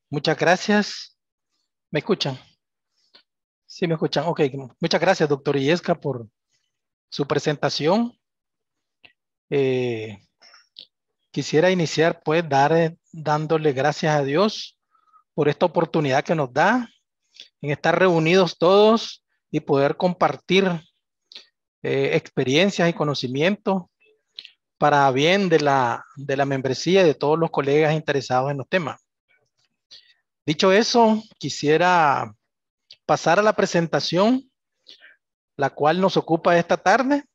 Muchas gracias. ¿Me escuchan? Sí, me escuchan. Ok, muchas gracias, doctor Illesca, por su presentación. Eh, Quisiera iniciar, pues, dándole gracias a Dios por esta oportunidad que nos da en estar reunidos todos y poder compartir experiencias y conocimientos para bien de la membresía y de todos los colegas interesados en los temas. Dicho eso, quisiera pasar a la presentación, la cual nos ocupa esta tarde,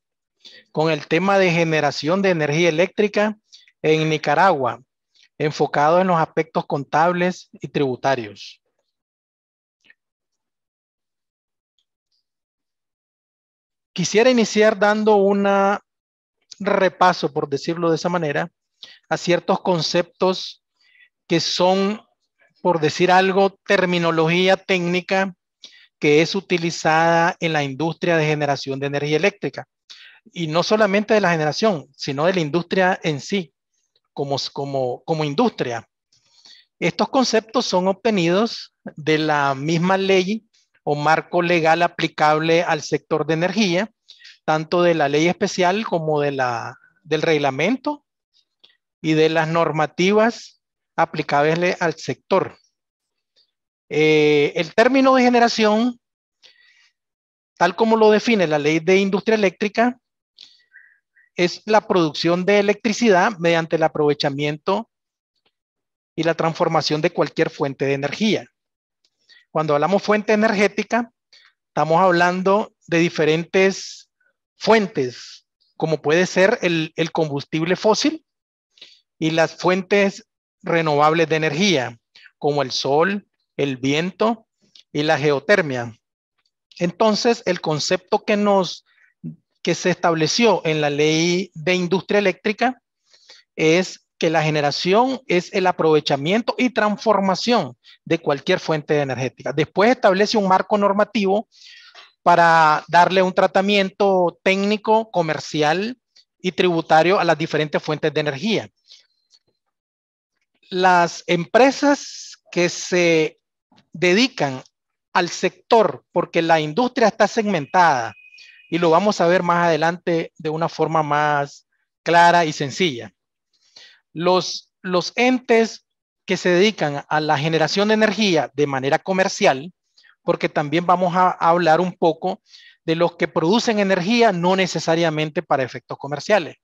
con el tema de generación de energía eléctrica en Nicaragua, enfocado en los aspectos contables y tributarios. Quisiera iniciar dando un repaso, por decirlo de esa manera, a ciertos conceptos que son, por decir algo, terminología técnica que es utilizada en la industria de generación de energía eléctrica. Y no solamente de la generación, sino de la industria en sí, como industria. Estos conceptos son obtenidos de la misma ley o marco legal aplicable al sector de energía, tanto de la ley especial como del reglamento y de las normativas aplicables al sector. El término de generación, tal como lo define la ley de industria eléctrica, es la producción de electricidad mediante el aprovechamiento y la transformación de cualquier fuente de energía. Cuando hablamos fuente energética, estamos hablando de diferentes fuentes, como puede ser el combustible fósil y las fuentes renovables de energía, como el sol, el viento y la geotermia. Entonces, el concepto que se estableció en la ley de industria eléctrica es que la generación es el aprovechamiento y transformación de cualquier fuente energética. Después establece un marco normativo para darle un tratamiento técnico, comercial y tributario a las diferentes fuentes de energía. Las empresas que se dedican al sector, porque la industria está segmentada, y lo vamos a ver más adelante de una forma más clara y sencilla. Los entes que se dedican a la generación de energía de manera comercial, porque también vamos a hablar un poco de los que producen energía no necesariamente para efectos comerciales.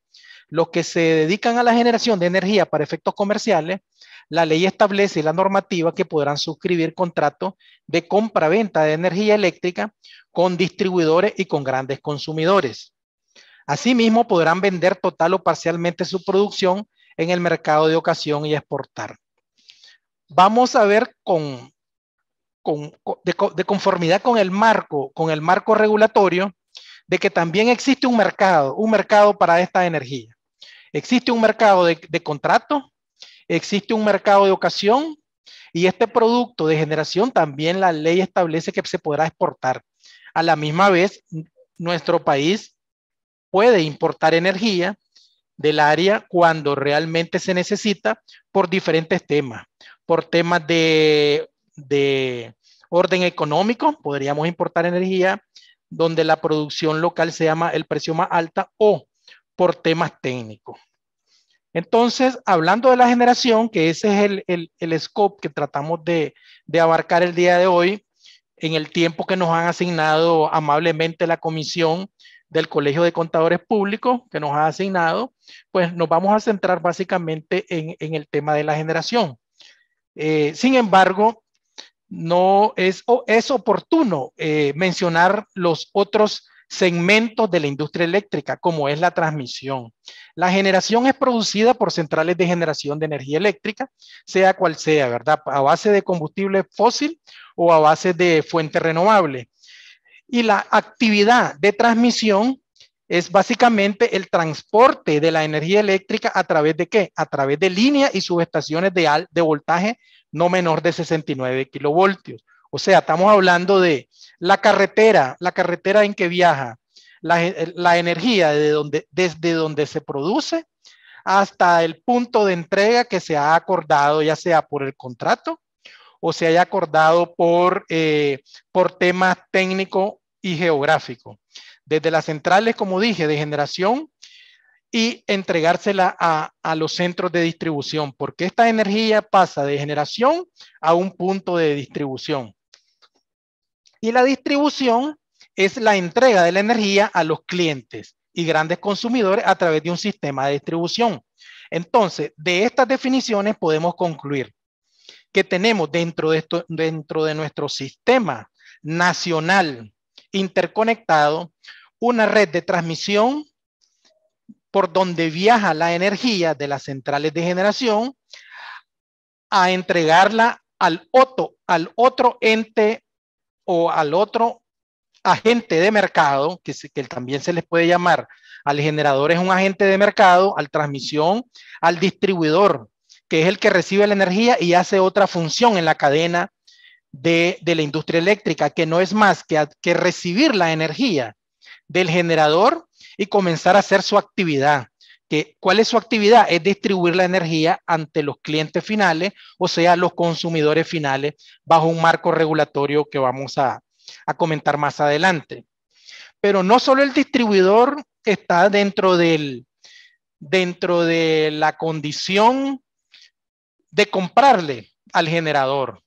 Los que se dedican a la generación de energía para efectos comerciales, la ley establece la normativa que podrán suscribir contratos de compra-venta de energía eléctrica con distribuidores y con grandes consumidores. Asimismo, podrán vender total o parcialmente su producción en el mercado de ocasión y exportar. Vamos a ver de conformidad con el marco regulatorio, de que también existe un mercado para esta energía. Existe un mercado de contrato, existe un mercado de ocasión, y este producto de generación también la ley establece que se podrá exportar. A la misma vez, nuestro país puede importar energía del área cuando realmente se necesita por diferentes temas. Por temas de orden económico, podríamos importar energía donde la producción local se llama el precio más alta, o por temas técnicos. Entonces, hablando de la generación, que ese es el scope que tratamos de abarcar el día de hoy, en el tiempo que nos han asignado amablemente la comisión del Colegio de Contadores Públicos que nos ha asignado, pues nos vamos a centrar básicamente en el tema de la generación. Sin embargo, no es oportuno mencionar los otros segmentos de la industria eléctrica, como es la transmisión. La generación es producida por centrales de generación de energía eléctrica, sea cual sea, ¿verdad? A base de combustible fósil o a base de fuente renovable. Y la actividad de transmisión es básicamente el transporte de la energía eléctrica a través de ¿qué? A través de líneas y subestaciones de voltaje no menor de 69 kilovoltios. O sea, estamos hablando de la carretera en que viaja la energía desde donde se produce hasta el punto de entrega que se ha acordado, ya sea por el contrato o se haya acordado por temas técnicos y geográficos. Desde las centrales, como dije, de generación y entregársela a los centros de distribución, porque esta energía pasa de generación a un punto de distribución. Y la distribución es la entrega de la energía a los clientes y grandes consumidores a través de un sistema de distribución. Entonces, de estas definiciones podemos concluir que tenemos dentro de nuestro sistema nacional interconectado una red de transmisión por donde viaja la energía de las centrales de generación a entregarla al otro ente o al otro agente de mercado, que también se les puede llamar al generador, es un agente de mercado, al transmisión, al distribuidor, que es el que recibe la energía y hace otra función en la cadena de la industria eléctrica, que no es más que recibir la energía del generador y comenzar a hacer su actividad. ¿Cuál es su actividad? Es distribuir la energía ante los clientes finales, o sea, los consumidores finales, bajo un marco regulatorio que vamos a comentar más adelante. Pero no solo el distribuidor está dentro de la condición de comprarle al generador.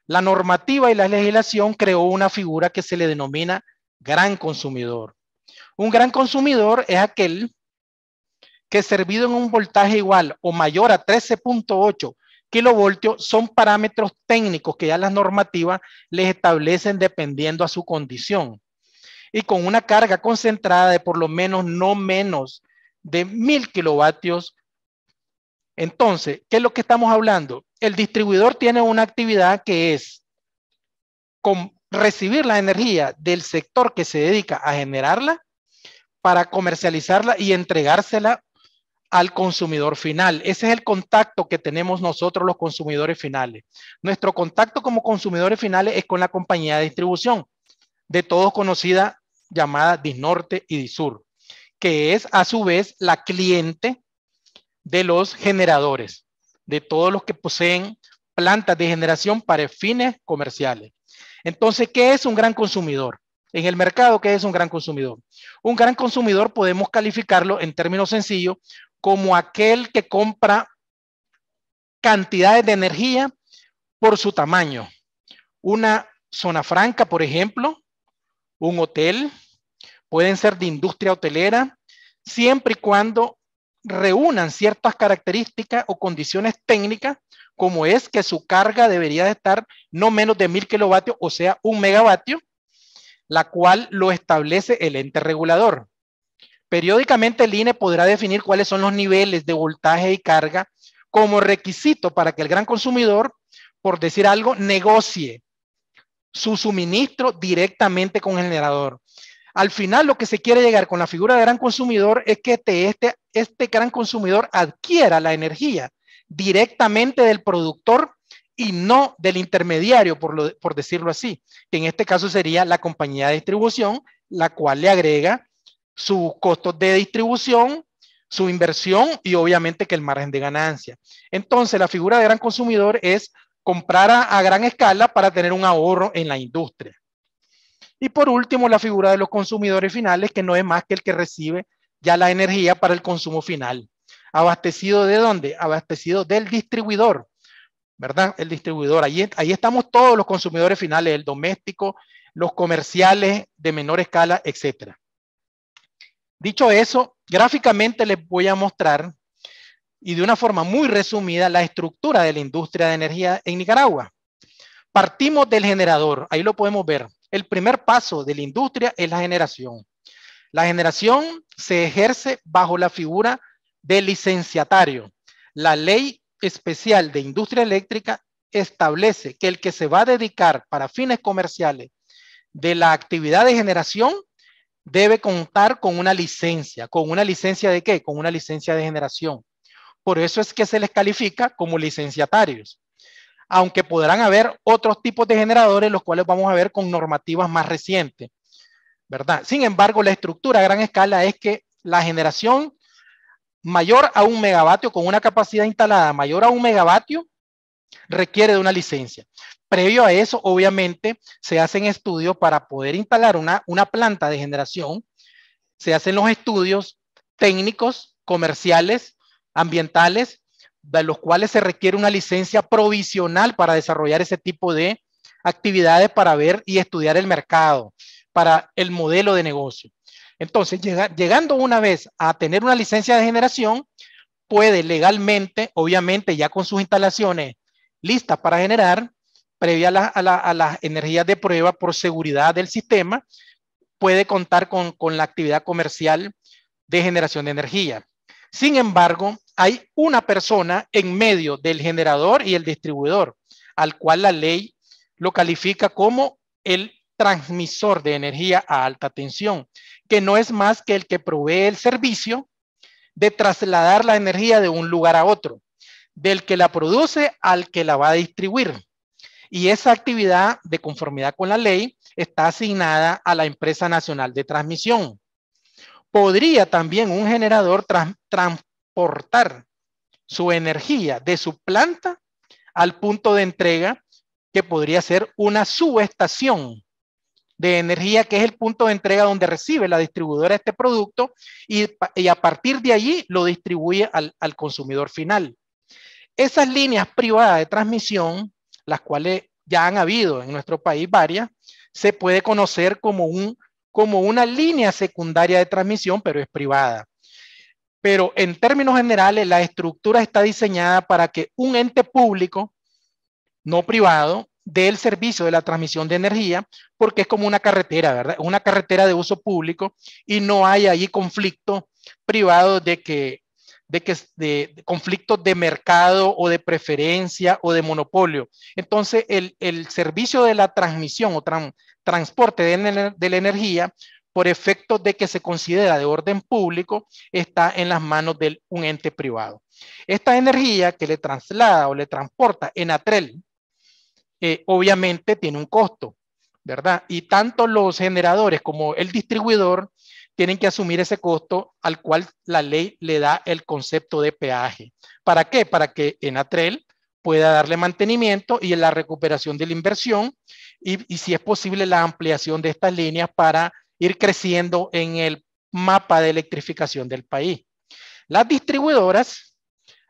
La normativa y la legislación creó una figura que se le denomina gran consumidor. Un gran consumidor es aquel que servido en un voltaje igual o mayor a 13.8 kilovoltios son parámetros técnicos que ya las normativas les establecen dependiendo a su condición. Y con una carga concentrada de por lo menos no menos de 1000 kilovatios. Entonces, ¿qué es lo que estamos hablando? El distribuidor tiene una actividad que es recibir la energía del sector que se dedica a generarla para comercializarla y entregársela al consumidor final. Ese es el contacto que tenemos nosotros los consumidores finales. Nuestro contacto como consumidores finales es con la compañía de distribución, de todos conocida, llamada Disnorte y Disur, que es a su vez la cliente de los generadores, de todos los que poseen plantas de generación para fines comerciales. Entonces, ¿qué es un gran consumidor? En el mercado, ¿qué es un gran consumidor? Un gran consumidor podemos calificarlo en términos sencillos como aquel que compra cantidades de energía por su tamaño. Una zona franca, por ejemplo, un hotel, pueden ser de industria hotelera, siempre y cuando reúnan ciertas características o condiciones técnicas, como es que su carga debería de estar no menos de 1000 kilovatios, o sea, 1 megavatio, la cual lo establece el ente regulador. Periódicamente el INE podrá definir cuáles son los niveles de voltaje y carga como requisito para que el gran consumidor, por decir algo, negocie su suministro directamente con el generador. Al final, lo que se quiere llegar con la figura de gran consumidor es que este gran consumidor adquiera la energía directamente del productor y no del intermediario, por decirlo así, que en este caso sería la compañía de distribución, la cual le agrega sus costos de distribución, su inversión y obviamente que el margen de ganancia. Entonces, la figura de gran consumidor es comprar a gran escala para tener un ahorro en la industria. Y por último, la figura de los consumidores finales, que no es más que el que recibe ya la energía para el consumo final. ¿Abastecido de dónde? Abastecido del distribuidor, ¿verdad? El distribuidor. Ahí estamos todos los consumidores finales, el doméstico, los comerciales de menor escala, etcétera. Dicho eso, gráficamente les voy a mostrar y de una forma muy resumida la estructura de la industria de energía en Nicaragua. Partimos del generador, ahí lo podemos ver. El primer paso de la industria es la generación. La generación se ejerce bajo la figura del licenciatario. La ley especial de industria eléctrica establece que el que se va a dedicar para fines comerciales de la actividad de generación debe contar con una licencia. ¿Con una licencia de qué? Con una licencia de generación. Por eso es que se les califica como licenciatarios. Aunque podrán haber otros tipos de generadores, los cuales vamos a ver con normativas más recientes, ¿verdad? Sin embargo, la estructura a gran escala es que la generación mayor a 1 megavatio, con una capacidad instalada mayor a 1 megavatio, requiere de una licencia. Previo a eso, obviamente, se hacen estudios para poder instalar una planta de generación. Se hacen los estudios técnicos, comerciales, ambientales, de los cuales se requiere una licencia provisional para desarrollar ese tipo de actividades para ver y estudiar el mercado, para el modelo de negocio. Entonces, llegando una vez a tener una licencia de generación, puede legalmente, obviamente ya con sus instalaciones listas para generar, previa a las energías de prueba por seguridad del sistema, puede contar con la actividad comercial de generación de energía. Sin embargo, hay una persona en medio del generador y el distribuidor, al cual la ley lo califica como el transmisor de energía a alta tensión, que no es más que el que provee el servicio de trasladar la energía de un lugar a otro, del que la produce al que la va a distribuir. Y esa actividad, de conformidad con la ley, está asignada a la Empresa Nacional de Transmisión. Podría también un generador transportar su energía de su planta al punto de entrega, que podría ser una subestación de energía, que es el punto de entrega donde recibe la distribuidora este producto y a partir de allí lo distribuye al consumidor final. Esas líneas privadas de transmisión, las cuales ya han habido en nuestro país varias, se puede conocer como una línea secundaria de transmisión, pero es privada. Pero en términos generales, la estructura está diseñada para que un ente público, no privado, dé el servicio de la transmisión de energía, porque es como una carretera, ¿verdad? Una carretera de uso público y no hay ahí conflicto privado de conflictos de mercado o de preferencia o de monopolio. Entonces, el servicio de la transmisión o transporte de la energía, por efecto de que se considera de orden público, está en las manos de un ente privado. Esta energía que le traslada o le transporta Enatrel, obviamente tiene un costo, ¿verdad? Y tanto los generadores como el distribuidor tienen que asumir ese costo, al cual la ley le da el concepto de peaje. ¿Para qué? Para que Enatrel pueda darle mantenimiento y la recuperación de la inversión y si es posible la ampliación de estas líneas para ir creciendo en el mapa de electrificación del país. Las distribuidoras,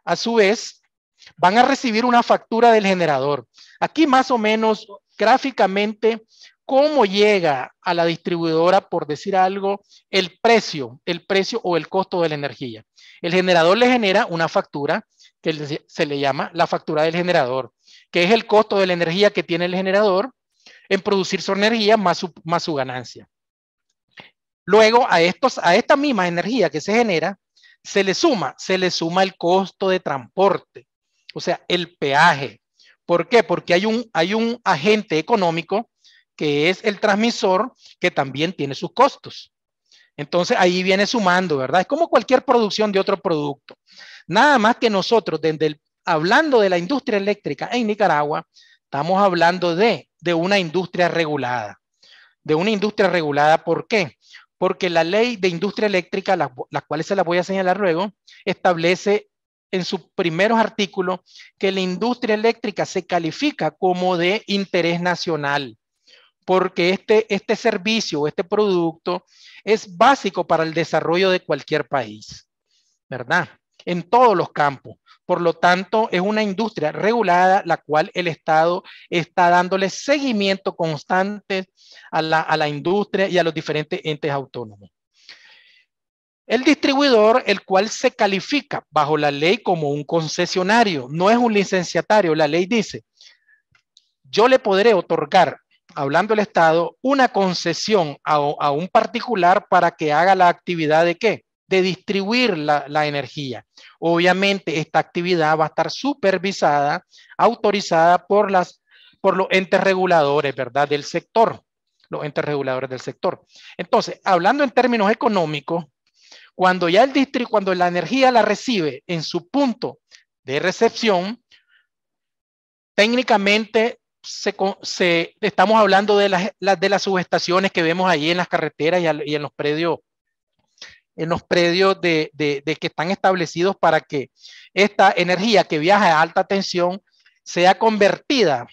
a su vez, van a recibir una factura del generador. Aquí más o menos gráficamente cómo llega a la distribuidora, por decir algo, el precio o el costo de la energía. El generador le genera una factura que se le llama la factura del generador, que es el costo de la energía que tiene el generador en producir su energía más su ganancia. Luego a esta misma energía que se genera, se le suma el costo de transporte, o sea, el peaje. ¿Por qué? Porque hay un agente económico que es el transmisor, que también tiene sus costos. Entonces ahí viene sumando, ¿verdad? Es como cualquier producción de otro producto. Nada más que nosotros, hablando de la industria eléctrica en Nicaragua, estamos hablando de una industria regulada. De una industria regulada, ¿por qué? Porque la ley de industria eléctrica, las cuales se las voy a señalar luego, establece en sus primeros artículos que la industria eléctrica se califica como de interés nacional, porque este servicio, este producto es básico para el desarrollo de cualquier país, ¿verdad? En todos los campos. Por lo tanto, es una industria regulada, la cual el Estado está dándole seguimiento constante a la industria y a los diferentes entes autónomos. El distribuidor, el cual se califica bajo la ley como un concesionario, no es un licenciatario. La ley dice, yo le podré otorgar, hablando del Estado, una concesión a un particular para que haga la actividad de ¿qué? De distribuir la energía. Obviamente esta actividad va a estar supervisada, autorizada por los entes reguladores, ¿verdad? Del sector, los entes reguladores del sector. Entonces, hablando en términos económicos, cuando la energía la recibe en su punto de recepción, técnicamente estamos hablando de las subestaciones que vemos ahí en las carreteras y en los predios que están establecidos para que esta energía que viaja a alta tensión sea convertida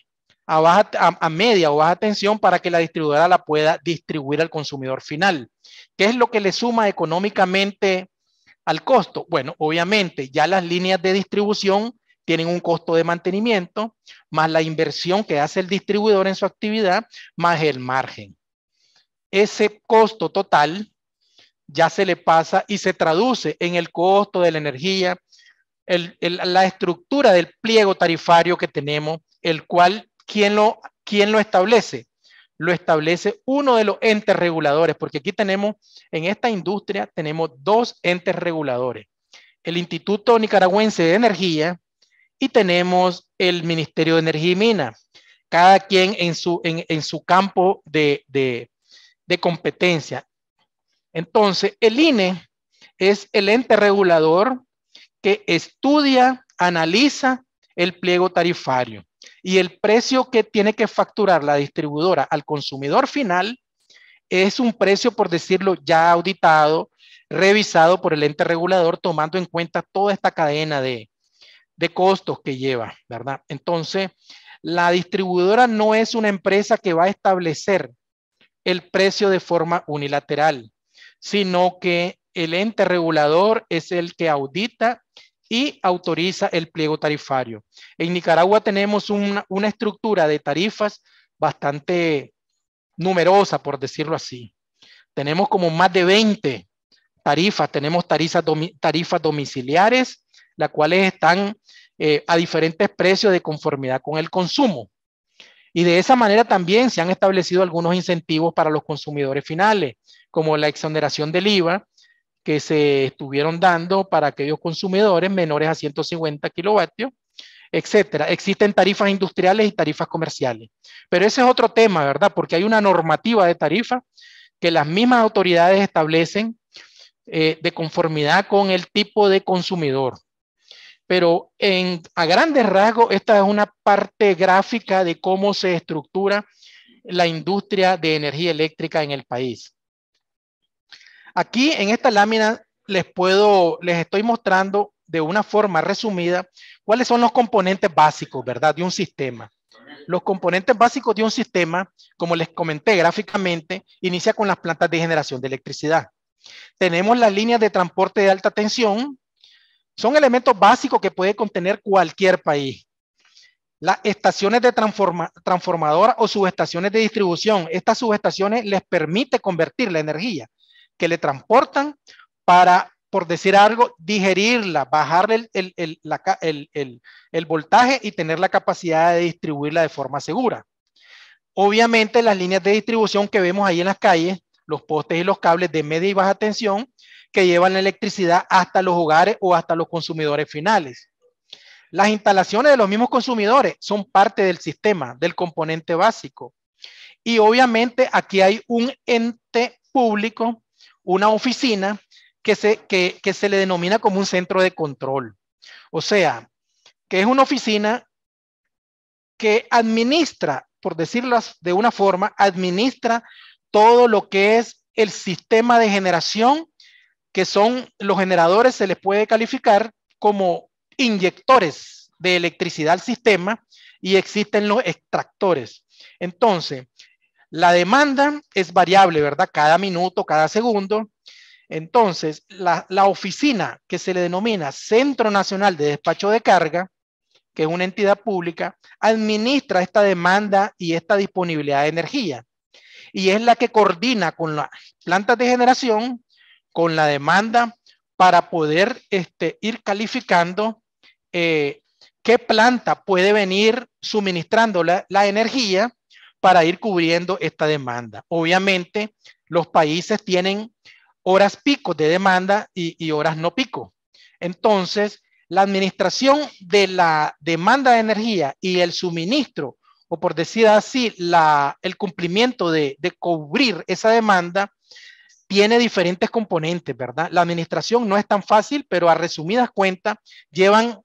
a media o baja tensión para que la distribuidora la pueda distribuir al consumidor final. ¿Qué es lo que le suma económicamente al costo? Bueno, obviamente ya las líneas de distribución tienen un costo de mantenimiento, más la inversión que hace el distribuidor en su actividad, más el margen. Ese costo total ya se le pasa y se traduce en el costo de la energía, la estructura del pliego tarifario que tenemos, el cual, ¿quién lo establece? Lo establece uno de los entes reguladores, porque aquí tenemos, en esta industria, tenemos dos entes reguladores. El Instituto Nicaragüense de Energía y tenemos el Ministerio de Energía y Minas, cada quien en su campo de competencia. Entonces, el INE es el ente regulador que estudia, analiza el pliego tarifario y el precio que tiene que facturar la distribuidora al consumidor final es un precio, por decirlo, ya auditado, revisado por el ente regulador, tomando en cuenta toda esta cadena de costos que lleva, ¿verdad? Entonces, la distribuidora no es una empresa que va a establecer el precio de forma unilateral, sino que el ente regulador es el que audita y autoriza el pliego tarifario. En Nicaragua tenemos una estructura de tarifas bastante numerosa, por decirlo así. Tenemos como más de 20 tarifas. Tenemos tarifas domiciliares, las cuales están a diferentes precios de conformidad con el consumo. Y de esa manera también se han establecido algunos incentivos para los consumidores finales, como la exoneración del IVA, que se estuvieron dando para aquellos consumidores menores a 150 kilovatios, etcétera. Existen tarifas industriales y tarifas comerciales. Pero ese es otro tema, ¿verdad? Porque hay una normativa de tarifa que las mismas autoridades establecen de conformidad con el tipo de consumidor. Pero a grandes rasgos, esta es una parte gráfica de cómo se estructura la industria de energía eléctrica en el país. Aquí en esta lámina les estoy mostrando de una forma resumida cuáles son los componentes básicos, ¿verdad? De un sistema. Los componentes básicos de un sistema, como les comenté gráficamente, inicia con las plantas de generación de electricidad. Tenemos las líneas de transporte de alta tensión. Son elementos básicos que puede contener cualquier país. Las estaciones de transformadora o subestaciones de distribución. Estas subestaciones les permite convertir la energía que le transportan para, por decir algo, digerirla, bajarle el voltaje y tener la capacidad de distribuirla de forma segura. Obviamente las líneas de distribución que vemos ahí en las calles, los postes y los cables de media y baja tensión que llevan la electricidad hasta los hogares o hasta los consumidores finales. Las instalaciones de los mismos consumidores son parte del sistema, del componente básico. Y obviamente aquí hay un ente público, una oficina que se le denomina como un centro de control. O sea, que es una oficina que administra, por decirlo de una forma, administra todo lo que es el sistema de generación, que son los generadores, se les puede calificar como inyectores de electricidad al sistema y existen los extractores. Entonces, la demanda es variable, ¿verdad? Cada minuto, cada segundo. Entonces, la oficina que se le denomina Centro Nacional de Despacho de Carga, que es una entidad pública, administra esta demanda y esta disponibilidad de energía. Y es la que coordina con las plantas de generación, con la demanda, para poder ir calificando qué planta puede venir suministrando la energía para ir cubriendo esta demanda. Obviamente, los países tienen horas pico de demanda y horas no pico. Entonces, la administración de la demanda de energía y el suministro, o por decir así, el cumplimiento de cubrir esa demanda, tiene diferentes componentes, ¿verdad? La administración no es tan fácil, pero a resumidas cuentas llevan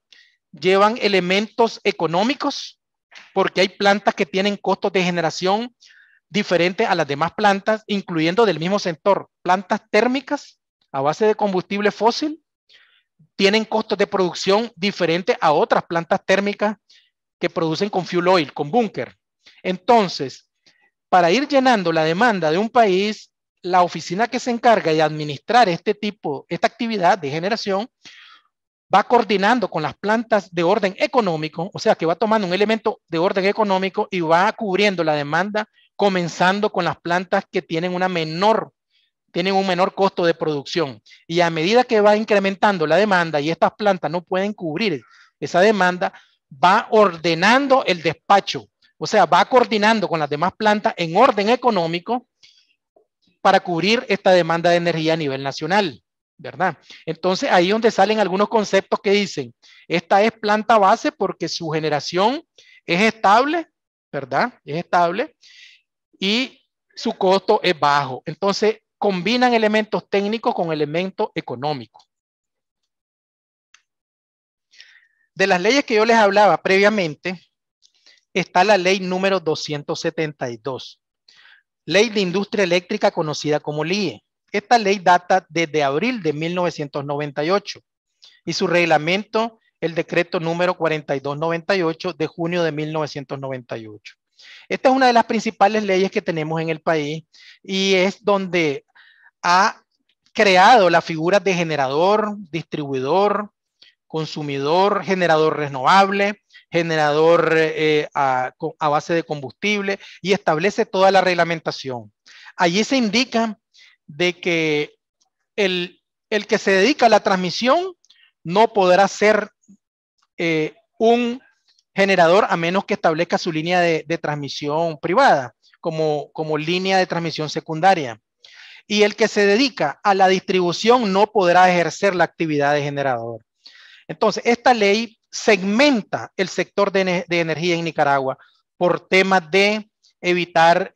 elementos económicos, porque hay plantas que tienen costos de generación diferentes a las demás plantas, incluyendo del mismo sector. Plantas térmicas a base de combustible fósil tienen costos de producción diferentes a otras plantas térmicas que producen con fuel oil, con búnker. Entonces, para ir llenando la demanda de un país, la oficina que se encarga de administrar esta actividad de generación, va coordinando con las plantas de orden económico, o sea que va tomando un elemento de orden económico y va cubriendo la demanda, comenzando con las plantas que tienen un menor costo de producción. Y a medida que va incrementando la demanda y estas plantas no pueden cubrir esa demanda, va ordenando el despacho, o sea, va coordinando con las demás plantas en orden económico para cubrir esta demanda de energía a nivel nacional, ¿verdad? Entonces ahí es donde salen algunos conceptos que dicen, esta es planta base porque su generación es estable, ¿verdad? Es estable y su costo es bajo. Entonces combinan elementos técnicos con elementos económicos. De las leyes que yo les hablaba previamente, está la ley número 272, Ley de Industria Eléctrica conocida como LIE. Esta ley data desde abril de 1998 y su reglamento, el decreto número 4298 de junio de 1998. Esta es una de las principales leyes que tenemos en el país y es donde ha creado las figuras de generador, distribuidor, consumidor, generador renovable, generador a base de combustible y establece toda la reglamentación. Allí se indica de que el que se dedica a la transmisión no podrá ser un generador a menos que establezca su línea de transmisión privada como línea de transmisión secundaria. Y el que se dedica a la distribución no podrá ejercer la actividad de generador. Entonces, esta ley segmenta el sector de energía en Nicaragua por temas de evitar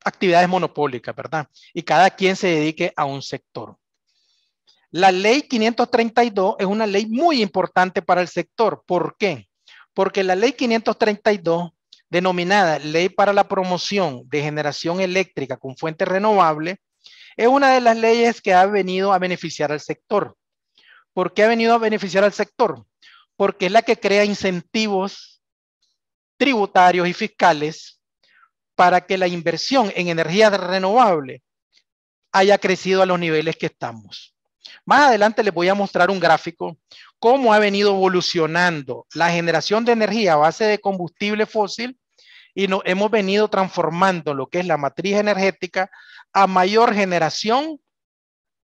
actividades monopólicas, ¿verdad? Y cada quien se dedique a un sector. La ley 532 es una ley muy importante para el sector. ¿Por qué? Porque la ley 532, denominada Ley para la Promoción de Generación Eléctrica con Fuentes Renovables, es una de las leyes que ha venido a beneficiar al sector. ¿Por qué ha venido a beneficiar al sector? Porque es la que crea incentivos tributarios y fiscales para que la inversión en energía renovable haya crecido a los niveles que estamos. Más adelante les voy a mostrar un gráfico cómo ha venido evolucionando la generación de energía a base de combustible fósil y nos hemos venido transformando lo que es la matriz energética a mayor generación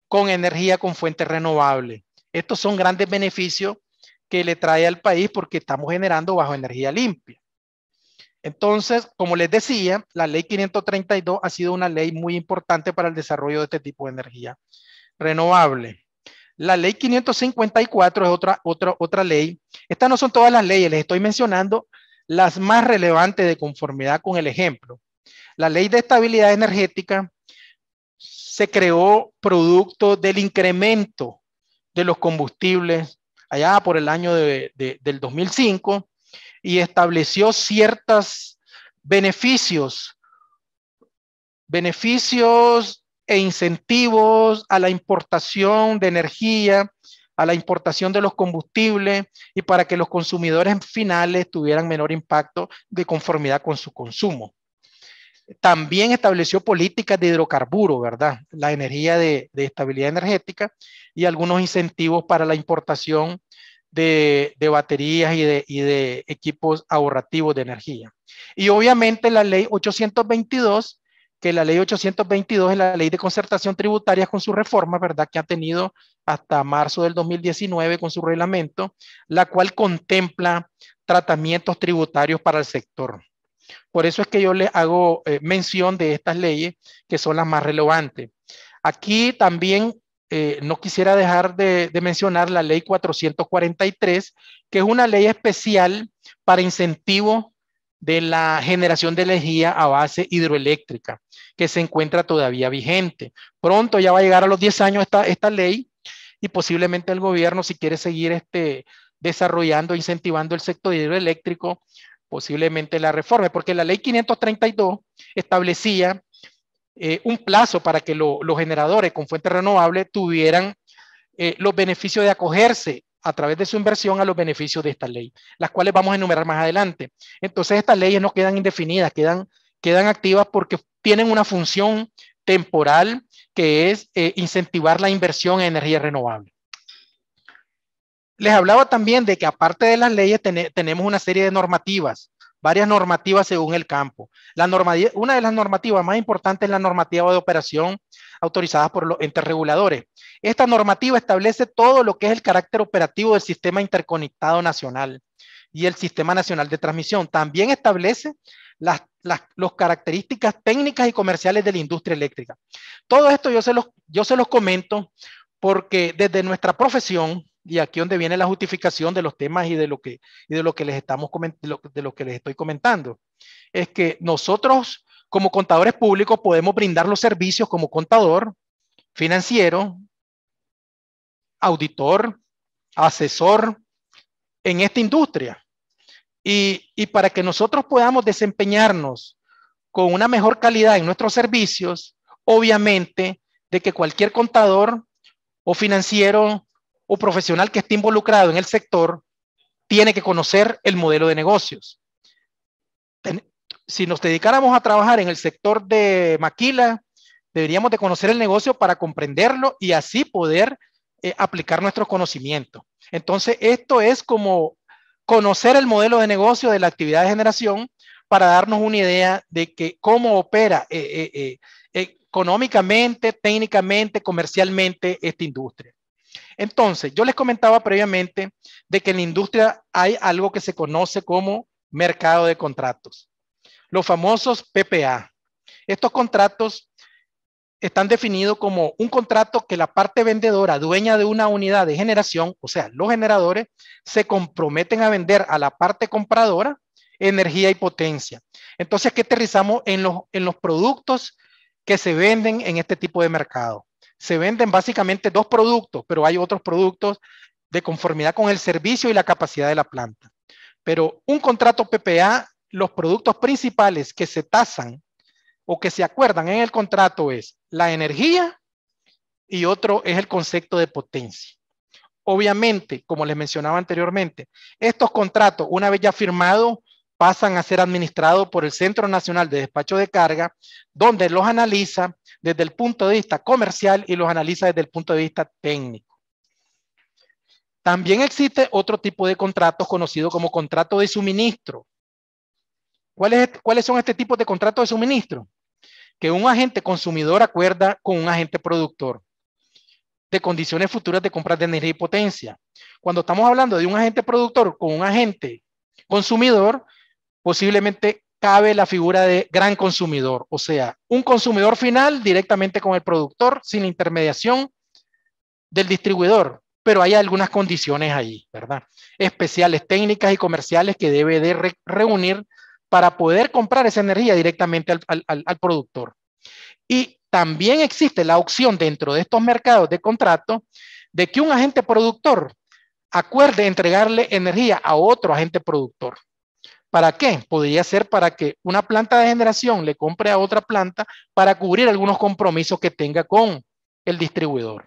con energía con fuentes renovables. Estos son grandes beneficios que le trae al país porque estamos generando bajo energía limpia. Entonces, como les decía, la ley 532 ha sido una ley muy importante para el desarrollo de este tipo de energía renovable. La ley 554 es otra ley. Estas no son todas las leyes, les estoy mencionando las más relevantes de conformidad con el ejemplo. La ley de estabilidad energética se creó producto del incremento de los combustibles allá por el año del 2005 y estableció ciertos beneficios e incentivos a la importación de energía, a la importación de los combustibles y para que los consumidores finales tuvieran menor impacto de conformidad con su consumo. También estableció políticas de hidrocarburos, ¿verdad? La energía de estabilidad energética y algunos incentivos para la importación de baterías y de equipos ahorrativos de energía. Y obviamente la ley 822, que la ley 822 es la ley de concertación tributaria con su reforma, ¿verdad? Que ha tenido hasta marzo del 2019 con su reglamento, la cual contempla tratamientos tributarios para el sector. Por eso es que yo les hago mención de estas leyes que son las más relevantes. Aquí también no quisiera dejar de mencionar la ley 443, que es una ley especial para incentivo de la generación de energía a base hidroeléctrica, que se encuentra todavía vigente. Pronto ya va a llegar a los 10 años esta ley y posiblemente el gobierno, si quiere seguir desarrollando, incentivando el sector hidroeléctrico, posiblemente la reforme, porque la ley 532 establecía un plazo para que los generadores con fuentes renovables tuvieran los beneficios de acogerse a través de su inversión a los beneficios de esta ley, las cuales vamos a enumerar más adelante. Entonces estas leyes no quedan indefinidas, quedan activas porque tienen una función temporal que es incentivar la inversión en energía renovable. Les hablaba también de que aparte de las leyes tenemos una serie de normativas, varias normativas según el campo. Una de las normativas más importantes es la normativa de operación autorizadas por los entes reguladores. Esta normativa establece todo lo que es el carácter operativo del sistema interconectado nacional y el sistema nacional de transmisión. También establece las características técnicas y comerciales de la industria eléctrica. Todo esto yo se los comento porque desde nuestra profesión, y aquí donde viene la justificación de los temas y de lo que les estoy comentando, es que nosotros como contadores públicos podemos brindar los servicios como contador, financiero, auditor, asesor en esta industria. Y para que nosotros podamos desempeñarnos con una mejor calidad en nuestros servicios, obviamente de que cualquier contador o financiero o profesional que esté involucrado en el sector tiene que conocer el modelo de negocios. Si nos dedicáramos a trabajar en el sector de maquila, deberíamos de conocer el negocio para comprenderlo y así poder aplicar nuestros conocimientos. Entonces, esto es como conocer el modelo de negocio de la actividad de generación para darnos una idea de que cómo opera económicamente, técnicamente, comercialmente esta industria. Entonces, yo les comentaba previamente de que en la industria hay algo que se conoce como mercado de contratos, los famosos PPA. Estos contratos están definidos como un contrato que la parte vendedora, dueña de una unidad de generación, o sea, los generadores, se comprometen a vender a la parte compradora energía y potencia. Entonces, ¿qué aterrizamos en los productos que se venden en este tipo de mercado? Se venden básicamente dos productos, pero hay otros productos de conformidad con el servicio y la capacidad de la planta. Pero un contrato PPA, los productos principales que se tasan o que se acuerdan en el contrato es la energía y otro es el concepto de potencia. Obviamente, como les mencionaba anteriormente, estos contratos, una vez ya firmados, pasan a ser administrados por el Centro Nacional de Despacho de Carga, donde los analiza desde el punto de vista comercial y los analiza desde el punto de vista técnico. También existe otro tipo de contratos conocido como contrato de suministro. ¿Cuáles son este tipo de contratos de suministro? Que un agente consumidor acuerda con un agente productor de condiciones futuras de compras de energía y potencia. Cuando estamos hablando de un agente productor con un agente consumidor, posiblemente cabe la figura de gran consumidor, o sea, un consumidor final directamente con el productor sin intermediación del distribuidor, pero hay algunas condiciones ahí, ¿verdad? Especiales, técnicas y comerciales que debe de reunir para poder comprar esa energía directamente al productor. Y también existe la opción dentro de estos mercados de contrato de que un agente productor acuerde entregarle energía a otro agente productor. ¿Para qué? Podría ser para que una planta de generación le compre a otra planta para cubrir algunos compromisos que tenga con el distribuidor.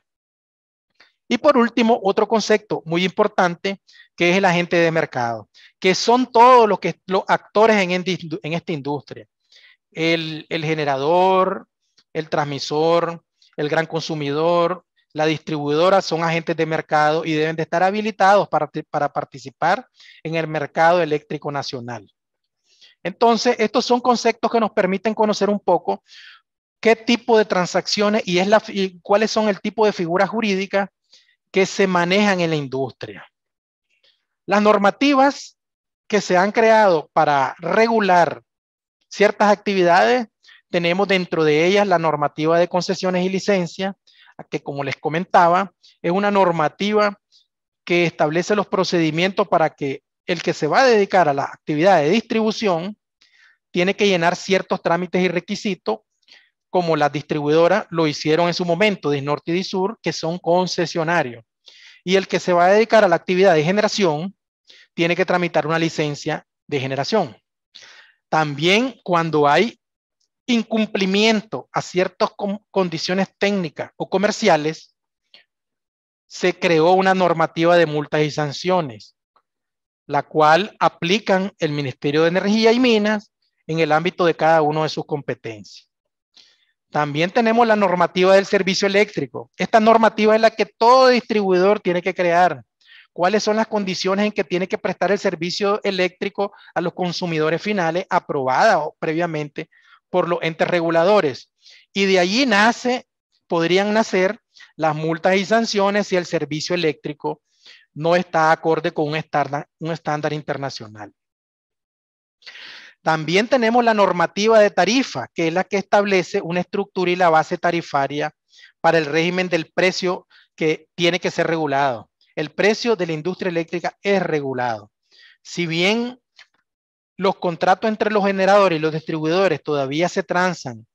Y por último, otro concepto muy importante que es el agente de mercado, que son todos los actores en esta industria. El generador, el transmisor, el gran consumidor, la distribuidora son agentes de mercado y deben de estar habilitados para participar en el mercado eléctrico nacional. Entonces, estos son conceptos que nos permiten conocer un poco qué tipo de transacciones y cuáles son el tipo de figuras jurídicas que se manejan en la industria. Las normativas que se han creado para regular ciertas actividades, tenemos dentro de ellas la normativa de concesiones y licencias, que como les comentaba, es una normativa que establece los procedimientos para que el que se va a dedicar a la actividad de distribución tiene que llenar ciertos trámites y requisitos, como las distribuidoras lo hicieron en su momento, Disnorte y Disur, que son concesionarios. Y el que se va a dedicar a la actividad de generación tiene que tramitar una licencia de generación. También cuando hay incumplimiento a ciertas condiciones técnicas o comerciales, se creó una normativa de multas y sanciones, la cual aplican el Ministerio de Energía y Minas en el ámbito de cada uno de sus competencias. También tenemos la normativa del servicio eléctrico. Esta normativa es la que todo distribuidor tiene que crear. ¿Cuáles son las condiciones en que tiene que prestar el servicio eléctrico a los consumidores finales, aprobada previamente por los entes reguladores? Y de allí podrían nacer las multas y sanciones si el servicio eléctrico no está acorde con un estándar internacional. También tenemos la normativa de tarifa, que es la que establece una estructura y la base tarifaria para el régimen del precio que tiene que ser regulado. El precio de la industria eléctrica es regulado. Si bien los contratos entre los generadores y los distribuidores todavía se transan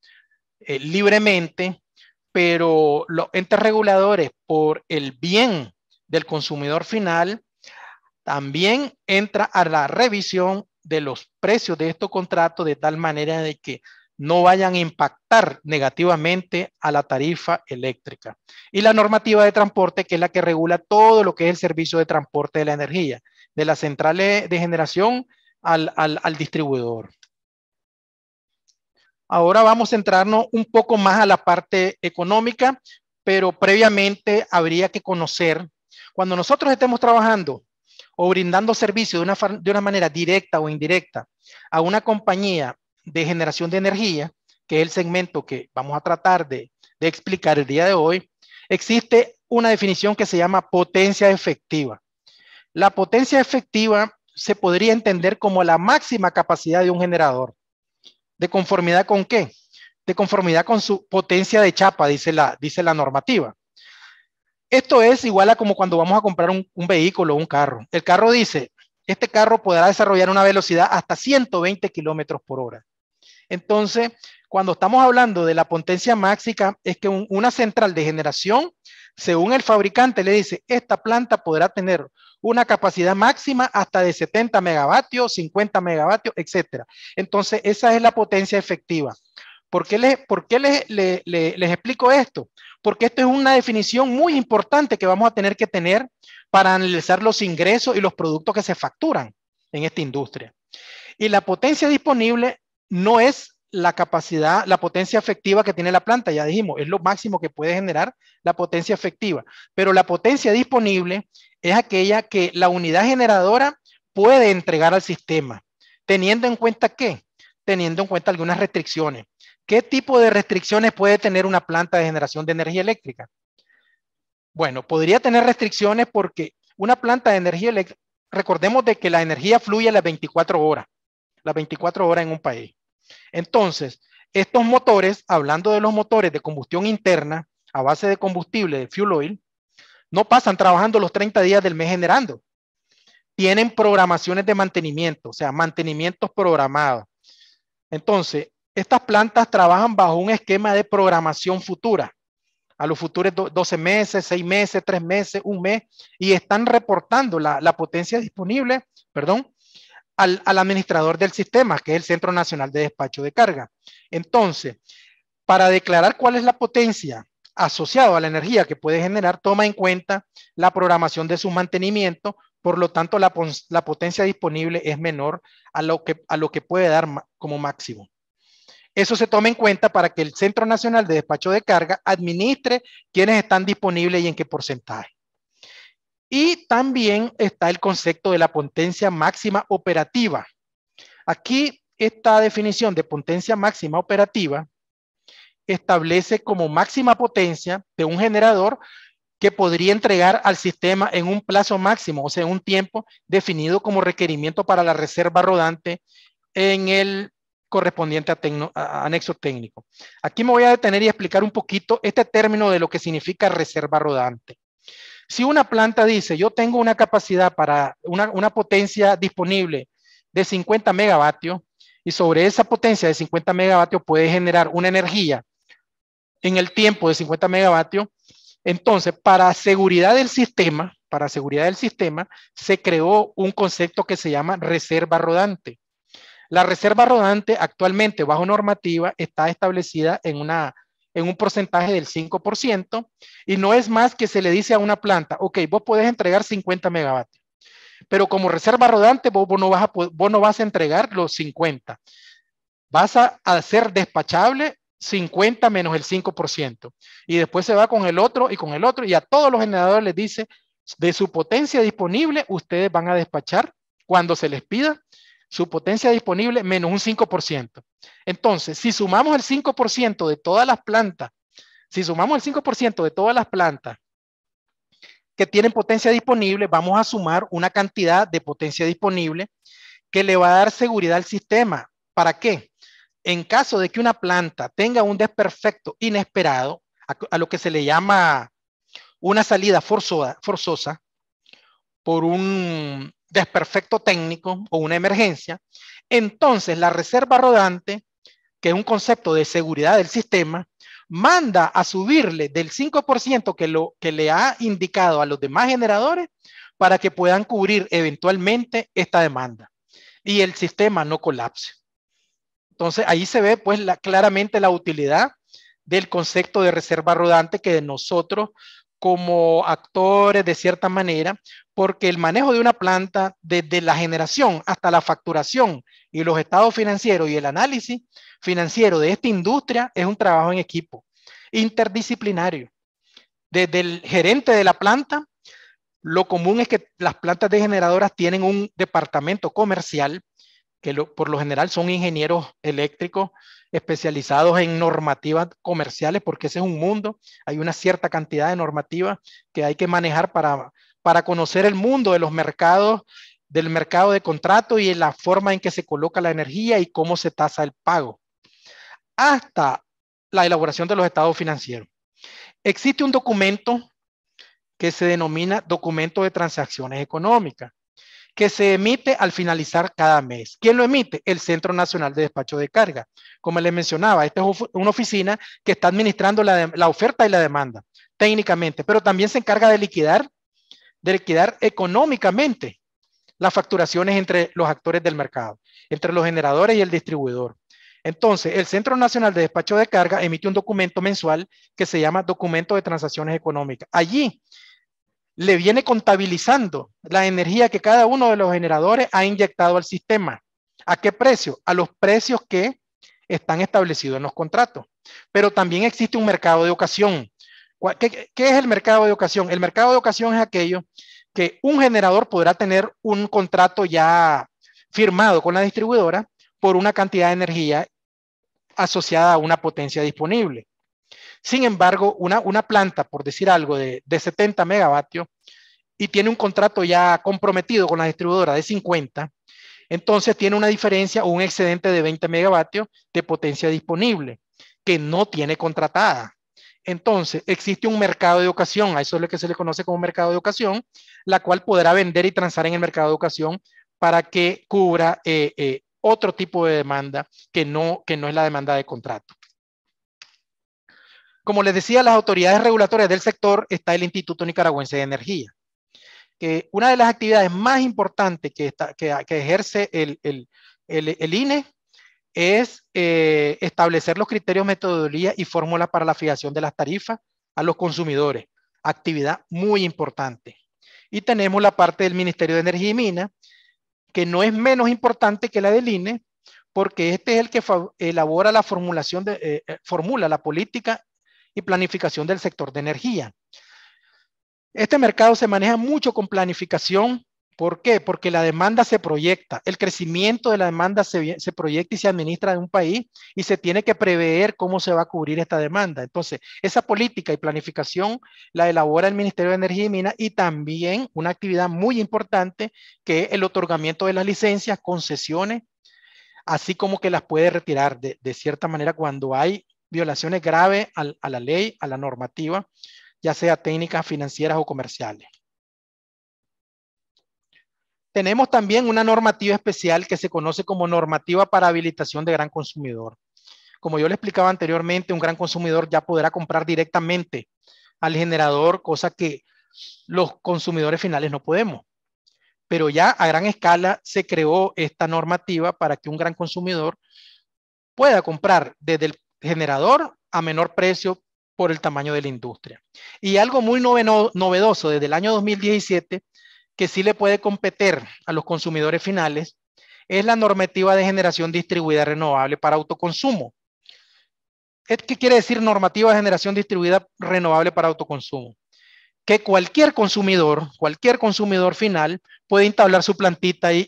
libremente, pero los entes reguladores, por el bien del consumidor final, también entra a la revisión de los precios de estos contratos de tal manera de que no vayan a impactar negativamente a la tarifa eléctrica. Y la normativa de transporte, que es la que regula todo lo que es el servicio de transporte de la energía, de las centrales de generación al distribuidor. Ahora vamos a centrarnos un poco más a la parte económica, pero previamente habría que conocer, cuando nosotros estemos trabajando o brindando servicio de una manera directa o indirecta a una compañía de generación de energía, que es el segmento que vamos a tratar de explicar el día de hoy, existe una definición que se llama potencia efectiva. La potencia efectiva se podría entender como la máxima capacidad de un generador. ¿De conformidad con qué? De conformidad con su potencia de chapa, dice la normativa. Esto es igual a como cuando vamos a comprar un vehículo o un carro. El carro dice, este carro podrá desarrollar una velocidad hasta 120 kilómetros por hora. Entonces, cuando estamos hablando de la potencia máxima, es que una central de generación, según el fabricante, le dice, esta planta podrá tener una capacidad máxima hasta de 70 megavatios, 50 megavatios, etcétera. Entonces, esa es la potencia efectiva. ¿Por qué les explico esto? Porque esto es una definición muy importante que vamos a tener que tener para analizar los ingresos y los productos que se facturan en esta industria. Y la potencia disponible no es la capacidad, la potencia efectiva que tiene la planta, ya dijimos, es lo máximo que puede generar la potencia efectiva. Pero la potencia disponible es aquella que la unidad generadora puede entregar al sistema, teniendo en cuenta ¿qué? Teniendo en cuenta algunas restricciones. ¿Qué tipo de restricciones puede tener una planta de generación de energía eléctrica? Bueno, podría tener restricciones porque una planta de energía eléctrica, recordemos de que la energía fluye a las 24 horas en un país. Entonces, estos motores, hablando de los motores de combustión interna a base de combustible, de fuel oil, no pasan trabajando los 30 días del mes generando. Tienen programaciones de mantenimiento, o sea, mantenimientos programados. Entonces, estas plantas trabajan bajo un esquema de programación futura. A los futuros 12 meses, 6 meses, 3 meses, un mes, y están reportando la potencia disponible, al administrador del sistema, que es el Centro Nacional de Despacho de Carga. Entonces, para declarar cuál es la potencia asociada a la energía que puede generar, toma en cuenta la programación de su mantenimiento, por lo tanto, la potencia disponible es menor a lo que puede dar como máximo. Eso se toma en cuenta para que el Centro Nacional de Despacho de Carga administre quiénes están disponibles y en qué porcentaje. Y también está el concepto de la potencia máxima operativa. Aquí esta definición de potencia máxima operativa establece como máxima potencia de un generador que podría entregar al sistema en un plazo máximo, o sea, en un tiempo definido como requerimiento para la reserva rodante en el correspondiente a anexo técnico. Aquí me voy a detener y explicar un poquito este término de lo que significa reserva rodante. Si una planta dice, yo tengo una capacidad para una potencia disponible de 50 megavatios y sobre esa potencia de 50 megavatios puede generar una energía en el tiempo de 50 megavatios, entonces para seguridad del sistema, se creó un concepto que se llama reserva rodante. La reserva rodante actualmente bajo normativa está establecida en una en un porcentaje del 5%, y no es más que se le dice a una planta, ok, vos podés entregar 50 megavatios, pero como reserva rodante vos no vas a entregar los 50, vas a hacer despachable 50 menos el 5%, y después se va con el otro y con el otro, y a todos los generadores les dice, de su potencia disponible, ustedes van a despachar cuando se les pida su potencia disponible menos un 5%. Entonces, si sumamos el 5% de todas las plantas, si sumamos el 5% de todas las plantas que tienen potencia disponible, vamos a sumar una cantidad de potencia disponible que le va a dar seguridad al sistema. ¿Para qué? En caso de que una planta tenga un desperfecto inesperado, a lo que se le llama una salida forzosa por un desperfecto técnico o una emergencia, entonces la reserva rodante, que es un concepto de seguridad del sistema, manda a subirle del 5% que le ha indicado a los demás generadores para que puedan cubrir eventualmente esta demanda y el sistema no colapse. Entonces ahí se ve pues claramente la utilidad del concepto de reserva rodante que de nosotros como actores de cierta manera, porque el manejo de una planta desde la generación hasta la facturación y los estados financieros y el análisis financiero de esta industria es un trabajo en equipo, interdisciplinario. Desde el gerente de la planta, lo común es que las plantas de generadoras tienen un departamento comercial que por lo general son ingenieros eléctricos especializados en normativas comerciales, porque ese es un mundo, hay una cierta cantidad de normativas que hay que manejar para conocer el mundo de los mercados, del mercado de contrato y la forma en que se coloca la energía y cómo se tasa el pago, hasta la elaboración de los estados financieros. Existe un documento que se denomina documento de transacciones económicas, que se emite al finalizar cada mes. ¿Quién lo emite? El Centro Nacional de Despacho de Carga. Como les mencionaba, esta es una oficina que está administrando la oferta y la demanda técnicamente, pero también se encarga de liquidar económicamente las facturaciones entre los actores del mercado, entre los generadores y el distribuidor. Entonces, el Centro Nacional de Despacho de Carga emite un documento mensual que se llama Documento de Transacciones Económicas. Allí le viene contabilizando la energía que cada uno de los generadores ha inyectado al sistema. ¿A qué precio? A los precios que están establecidos en los contratos. Pero también existe un mercado de ocasión. ¿Qué es el mercado de ocasión? El mercado de ocasión es aquello que un generador podrá tener un contrato ya firmado con la distribuidora por una cantidad de energía asociada a una potencia disponible. Sin embargo, una planta, por decir algo, de 70 megavatios y tiene un contrato ya comprometido con la distribuidora de 50, entonces tiene una diferencia o un excedente de 20 megavatios de potencia disponible que no tiene contratada. Entonces, existe un mercado de ocasión, a eso es lo que se le conoce como mercado de ocasión, la cual podrá vender y transar en el mercado de ocasión para que cubra otro tipo de demanda que no es la demanda de contrato. Como les decía, las autoridades regulatorias del sector está el Instituto Nicaragüense de Energía, que una de las actividades más importantes que ejerce el INE es establecer los criterios, metodología y fórmulas para la fijación de las tarifas a los consumidores. Actividad muy importante. Y tenemos la parte del Ministerio de Energía y Minas, que no es menos importante que la del INE, porque este es el que elabora la formulación formula la política y planificación del sector de energía. Este mercado se maneja mucho con planificación. ¿Por qué? Porque la demanda se proyecta, el crecimiento de la demanda se proyecta y se administra en un país y se tiene que prever cómo se va a cubrir esta demanda. Entonces, esa política y planificación la elabora el Ministerio de Energía y Minas y también una actividad muy importante que es el otorgamiento de las licencias, concesiones, así como que las puede retirar de cierta manera cuando hay violaciones graves a la ley, a la normativa, ya sea técnicas, financieras o comerciales. Tenemos también una normativa especial que se conoce como normativa para habilitación de gran consumidor. Como yo le explicaba anteriormente, un gran consumidor ya podrá comprar directamente al generador, cosa que los consumidores finales no podemos. Pero ya a gran escala se creó esta normativa para que un gran consumidor pueda comprar desde el generador a menor precio por el tamaño de la industria. Y algo muy novedoso desde el año 2017, que sí le puede competir a los consumidores finales, es la normativa de generación distribuida renovable para autoconsumo. ¿Qué quiere decir normativa de generación distribuida renovable para autoconsumo? Que cualquier consumidor final puede entablar su plantita y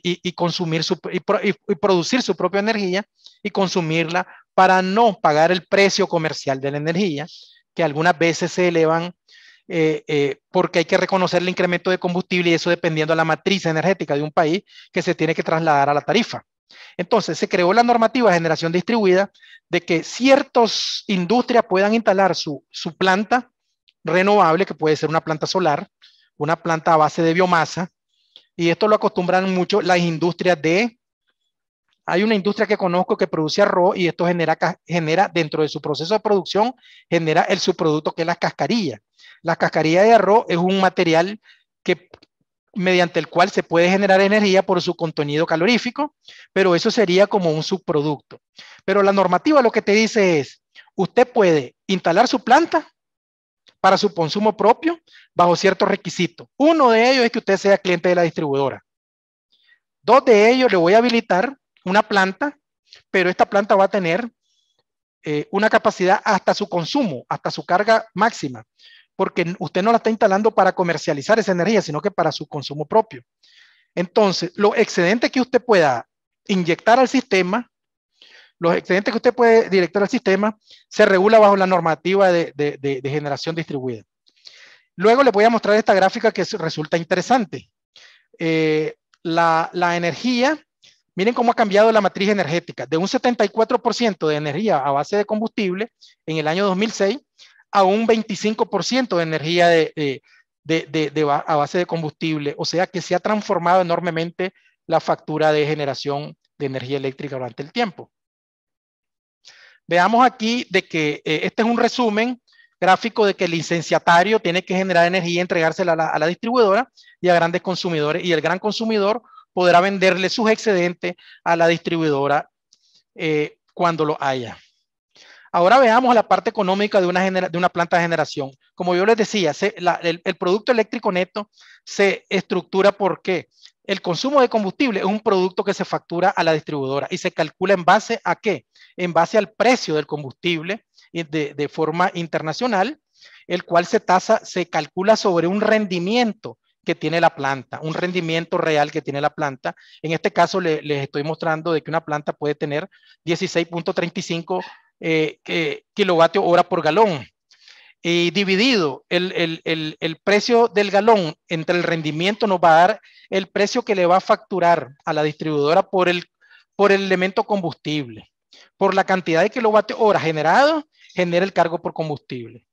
producir su propia energía y consumirla para no pagar el precio comercial de la energía, que algunas veces se elevan porque hay que reconocer el incremento de combustible y eso dependiendo de la matriz energética de un país que se tiene que trasladar a la tarifa. Entonces se creó la normativa de generación distribuida de que ciertas industrias puedan instalar su planta renovable, que puede ser una planta solar, una planta a base de biomasa, y esto lo acostumbran mucho las industrias hay una industria que conozco que produce arroz y esto genera dentro de su proceso de producción, genera el subproducto que es la cascarilla. La cascarilla de arroz es un material mediante el cual se puede generar energía por su contenido calorífico, pero eso sería como un subproducto. Pero la normativa lo que te dice es, usted puede instalar su planta para su consumo propio bajo ciertos requisitos. Uno de ellos es que usted sea cliente de la distribuidora. Dos de ellos le voy a habilitar una planta, pero esta planta va a tener una capacidad hasta su consumo, hasta su carga máxima, porque usted no la está instalando para comercializar esa energía, sino que para su consumo propio. Entonces, los excedentes que usted pueda inyectar al sistema, los excedentes que usted puede directar al sistema, se regula bajo la normativa de generación distribuida. Luego les voy a mostrar esta gráfica que resulta interesante. La energía, miren cómo ha cambiado la matriz energética, de un 74% de energía a base de combustible en el año 2006 a un 25% de energía a base de combustible. O sea que se ha transformado enormemente la factura de generación de energía eléctrica durante el tiempo. Veamos aquí de que este es un resumen gráfico de que el licenciatario tiene que generar energía y entregársela a la distribuidora y a grandes consumidores, y el gran consumidor podrá venderle sus excedentes a la distribuidora cuando lo haya. Ahora veamos la parte económica de una planta de generación. Como yo les decía, el producto eléctrico neto se estructura porque el consumo de combustible es un producto que se factura a la distribuidora y se calcula en base a ¿qué? En base al precio del combustible de forma internacional, el cual se calcula sobre un rendimiento que tiene la planta, un rendimiento real que tiene la planta. En este caso les estoy mostrando de que una planta puede tener 16.35 kilovatios hora por galón. Y dividido el precio del galón entre el rendimiento nos va a dar el precio que le va a facturar a la distribuidora por el elemento combustible. Por la cantidad de kilovatios hora generado, genera el cargo por combustible.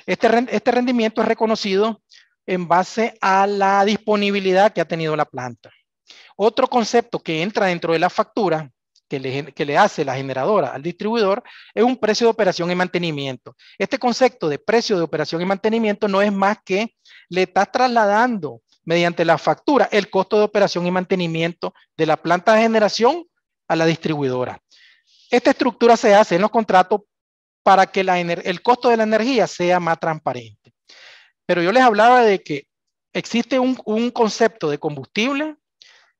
Este rendimiento es reconocido en base a la disponibilidad que ha tenido la planta. Otro concepto que entra dentro de la factura que le hace la generadora al distribuidor es un precio de operación y mantenimiento. Este concepto de precio de operación y mantenimiento no es más que le está trasladando mediante la factura el costo de operación y mantenimiento de la planta de generación a la distribuidora. Esta estructura se hace en los contratos para que el costo de la energía sea más transparente. Pero yo les hablaba de que existe un concepto de combustible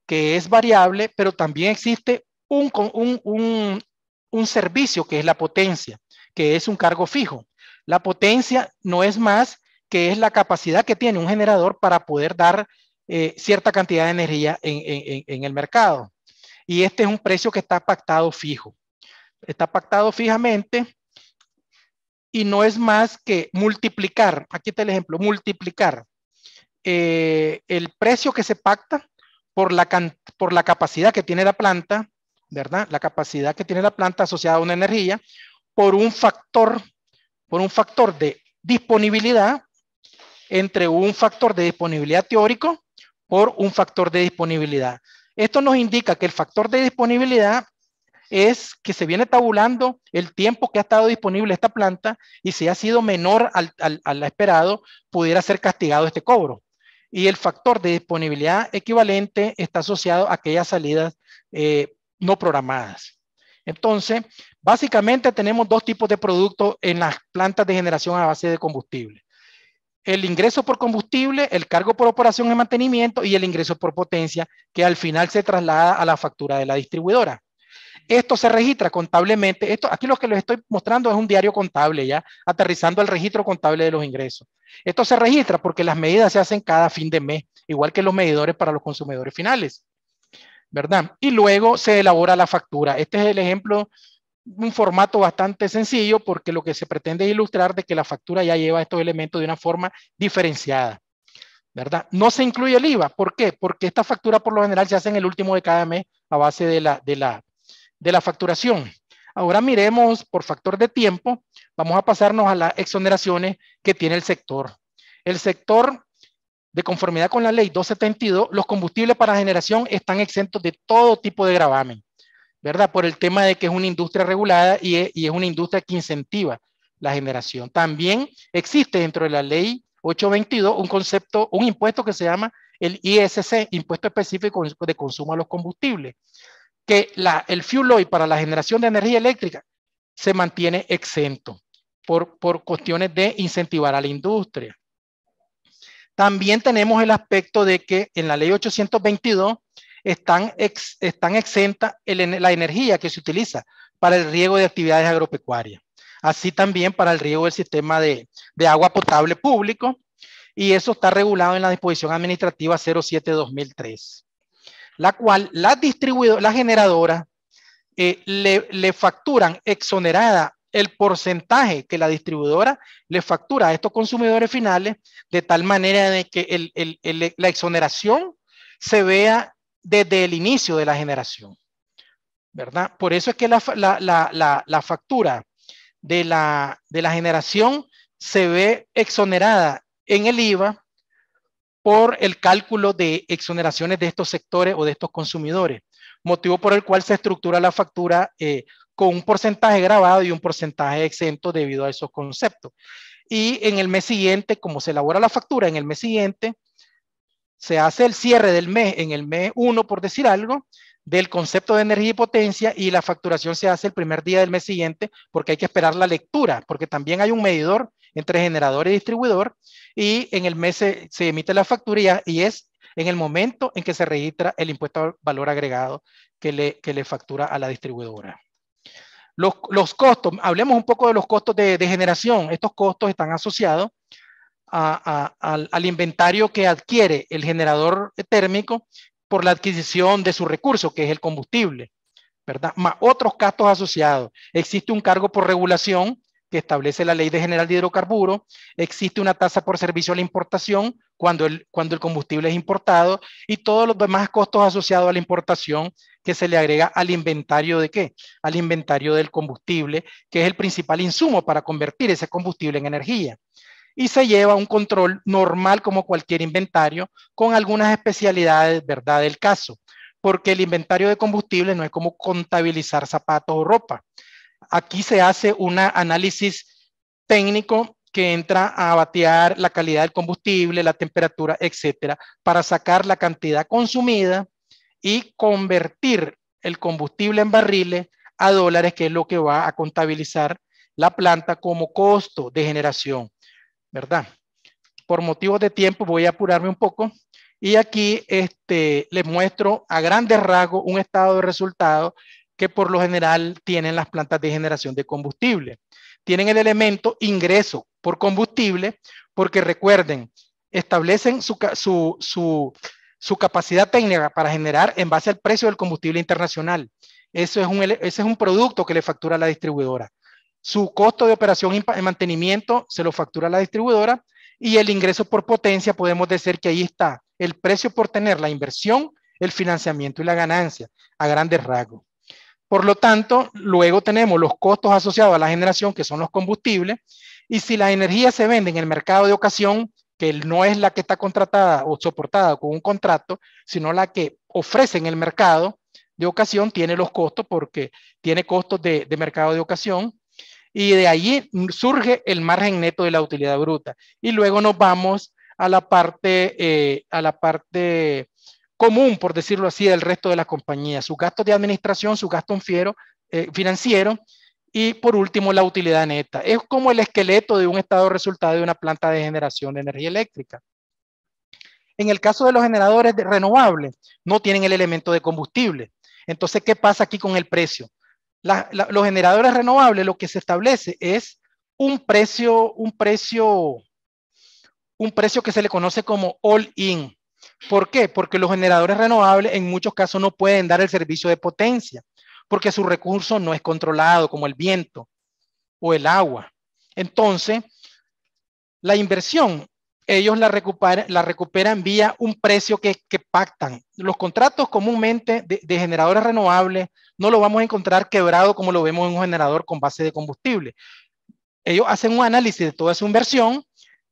que es variable, pero también existe un servicio que es la potencia, que es un cargo fijo. La potencia no es más que es la capacidad que tiene un generador para poder dar cierta cantidad de energía en el mercado. Y este es un precio que está pactado fijo. Está pactado fijamente y no es más que multiplicar, aquí está el ejemplo, multiplicar el precio que se pacta por la capacidad que tiene la planta, ¿verdad? La capacidad que tiene la planta asociada a una energía por un factor de disponibilidad entre un factor de disponibilidad teórico por un factor de disponibilidad. Esto nos indica que el factor de disponibilidad es que se viene tabulando el tiempo que ha estado disponible esta planta y si ha sido menor al esperado, pudiera ser castigado este cobro. Y el factor de disponibilidad equivalente está asociado a aquellas salidas no programadas. Entonces, básicamente tenemos dos tipos de productos en las plantas de generación a base de combustible. El ingreso por combustible, el cargo por operación y mantenimiento y el ingreso por potencia, que al final se traslada a la factura de la distribuidora. Esto se registra contablemente. Aquí lo que les estoy mostrando es un diario contable, ya aterrizando el registro contable de los ingresos. Esto se registra porque las medidas se hacen cada fin de mes, igual que los medidores para los consumidores finales, ¿verdad? Y luego se elabora la factura. Este es el ejemplo, un formato bastante sencillo, porque lo que se pretende es ilustrar de que la factura ya lleva estos elementos de una forma diferenciada, ¿verdad? No se incluye el IVA. ¿Por qué? Porque esta factura por lo general se hace en el último de cada mes a base de la facturación. Ahora miremos por factor de tiempo, vamos a pasarnos a las exoneraciones que tiene el sector. El sector, de conformidad con la ley 272, los combustibles para generación están exentos de todo tipo de gravamen, ¿verdad? Por el tema de que es una industria regulada y es una industria que incentiva la generación. También existe dentro de la ley 822 un concepto, un impuesto que se llama el ISC, Impuesto Específico de Consumo a los Combustibles, que el fuel oil para la generación de energía eléctrica se mantiene exento por cuestiones de incentivar a la industria. También tenemos el aspecto de que en la ley 822 están exenta la energía que se utiliza para el riego de actividades agropecuarias, así también para el riego del sistema de agua potable público, y eso está regulado en la disposición administrativa 07-2003, la cual las generadoras le facturan exonerada el porcentaje que la distribuidora le factura a estos consumidores finales, de tal manera de que la exoneración se vea desde el inicio de la generación, ¿verdad? Por eso es que la factura de la generación se ve exonerada en el IVA por el cálculo de exoneraciones de estos sectores o de estos consumidores, motivo por el cual se estructura la factura con un porcentaje grabado y un porcentaje exento debido a esos conceptos. Y en el mes siguiente, como se elabora la factura, en el mes siguiente se hace el cierre del mes, en el mes 1, por decir algo, del concepto de energía y potencia, y la facturación se hace el primer día del mes siguiente, porque hay que esperar la lectura, porque también hay un medidor entre generador y distribuidor, y en el mes se emite la factura y es en el momento en que se registra el impuesto al valor agregado que le factura a la distribuidora. Los costos, hablemos un poco de los costos de generación. Estos costos están asociados al inventario que adquiere el generador térmico por la adquisición de su recurso, que es el combustible, ¿verdad? Más otros gastos asociados. Existe un cargo por regulación que establece la Ley General de Hidrocarburos. Existe una tasa por servicio a la importación cuando el combustible es importado, y todos los demás costos asociados a la importación que se le agrega al inventario de ¿qué? Al inventario del combustible, que es el principal insumo para convertir ese combustible en energía. Y se lleva un control normal como cualquier inventario, con algunas especialidades, ¿verdad?, del caso, porque el inventario de combustible no es como contabilizar zapatos o ropa. Aquí se hace un análisis técnico que entra a batear la calidad del combustible, la temperatura, etcétera, para sacar la cantidad consumida y convertir el combustible en barriles a dólares, que es lo que va a contabilizar la planta como costo de generación, ¿verdad? Por motivos de tiempo voy a apurarme un poco, y aquí les muestro a grandes rasgos un estado de resultados que por lo general tienen las plantas de generación de combustible. Tienen el elemento ingreso por combustible, porque recuerden, establecen su capacidad técnica para generar en base al precio del combustible internacional. Ese es un producto que le factura a la distribuidora. Su costo de operación y mantenimiento se lo factura a la distribuidora, y el ingreso por potencia, podemos decir que ahí está el precio por tener la inversión, el financiamiento y la ganancia a grandes rasgos. Por lo tanto, luego tenemos los costos asociados a la generación, que son los combustibles, y si la energía se vende en el mercado de ocasión, que no es la que está contratada o soportada con un contrato, sino la que ofrece en el mercado de ocasión, tiene los costos, porque tiene costos de mercado de ocasión, y de ahí surge el margen neto de la utilidad bruta. Y luego nos vamos a la parte común, por decirlo así, del resto de las compañías. Sus gastos de administración, su gasto en fiero, financiero. Y por último, la utilidad neta. Es como el esqueleto de un estado resultado de una planta de generación de energía eléctrica. En el caso de los generadores renovables, no tienen el elemento de combustible. Entonces, ¿qué pasa aquí con el precio? Los generadores renovables, lo que se establece es un precio que se le conoce como all-in. ¿Por qué? Porque los generadores renovables en muchos casos no pueden dar el servicio de potencia, porque su recurso no es controlado, como el viento o el agua. Entonces, la inversión, ellos la recuperan vía un precio que pactan. Los contratos comúnmente de generadores renovables no lo vamos a encontrar quebrado como lo vemos en un generador con base de combustible. Ellos hacen un análisis de toda su inversión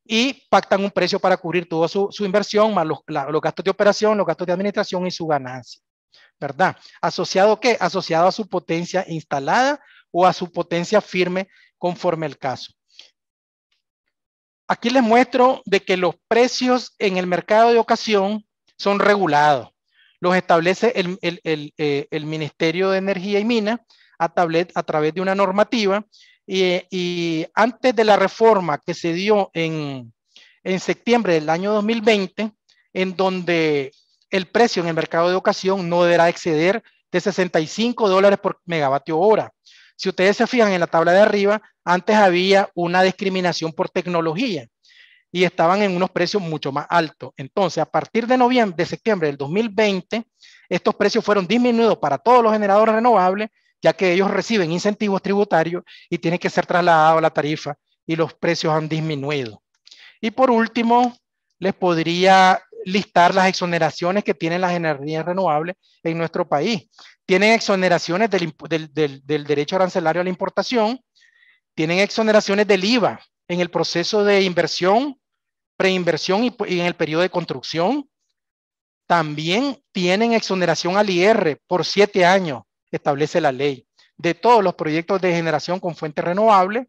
y pactan un precio para cubrir toda su inversión, más los gastos de operación, los gastos de administración y su ganancia, ¿verdad? ¿Asociado a qué? Asociado a su potencia instalada o a su potencia firme conforme el caso. Aquí les muestro de que los precios en el mercado de ocasión son regulados. Los establece el Ministerio de Energía y Minas a través de una normativa y antes de la reforma que se dio en septiembre del año 2020, en donde el precio en el mercado de ocasión no deberá exceder de $65 por megavatio hora. Si ustedes se fijan en la tabla de arriba, antes había una discriminación por tecnología y estaban en unos precios mucho más altos. Entonces, a partir de septiembre del 2020, estos precios fueron disminuidos para todos los generadores renovables, ya que ellos reciben incentivos tributarios y tienen que ser trasladados a la tarifa y los precios han disminuido. Y por último, les podría listar las exoneraciones que tienen las energías renovables en nuestro país. Tienen exoneraciones del derecho arancelario a la importación, tienen exoneraciones del IVA en el proceso de inversión, preinversión y en el periodo de construcción. También tienen exoneración al IR por 7 años, establece la ley, de todos los proyectos de generación con fuentes renovables.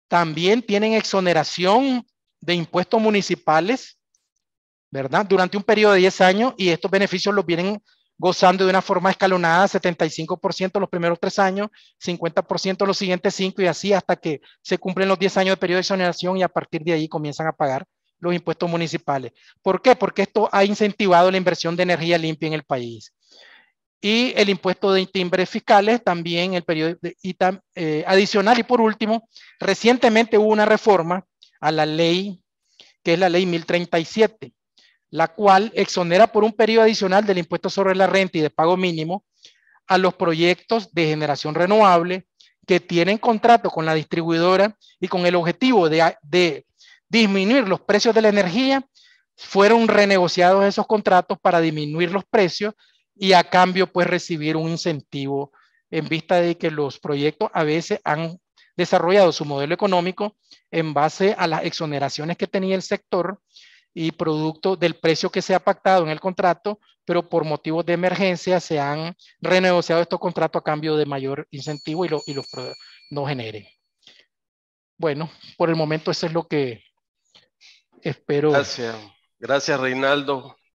También tienen exoneración de impuestos municipales, ¿verdad? Durante un periodo de 10 años y estos beneficios los vienen gozando de una forma escalonada, 75% los primeros 3 años, 50% los siguientes 5 y así hasta que se cumplen los 10 años de periodo de exoneración y a partir de ahí comienzan a pagar los impuestos municipales. ¿Por qué? Porque esto ha incentivado la inversión de energía limpia en el país. Y el impuesto de timbres fiscales también, el periodo adicional. Y por último, recientemente hubo una reforma a la ley, que es la ley 1037, la cual exonera por un periodo adicional del impuesto sobre la renta y de pago mínimo a los proyectos de generación renovable que tienen contrato con la distribuidora y con el objetivo de disminuir los precios de la energía. Fueron renegociados esos contratos para disminuir los precios y a cambio pues recibir un incentivo en vista de que los proyectos a veces han desarrollado su modelo económico en base a las exoneraciones que tenía el sector y producto del precio que se ha pactado en el contrato, pero por motivos de emergencia se han renegociado estos contratos a cambio de mayor incentivo y los no genere. Bueno, por el momento eso es lo que espero. Gracias Reinaldo.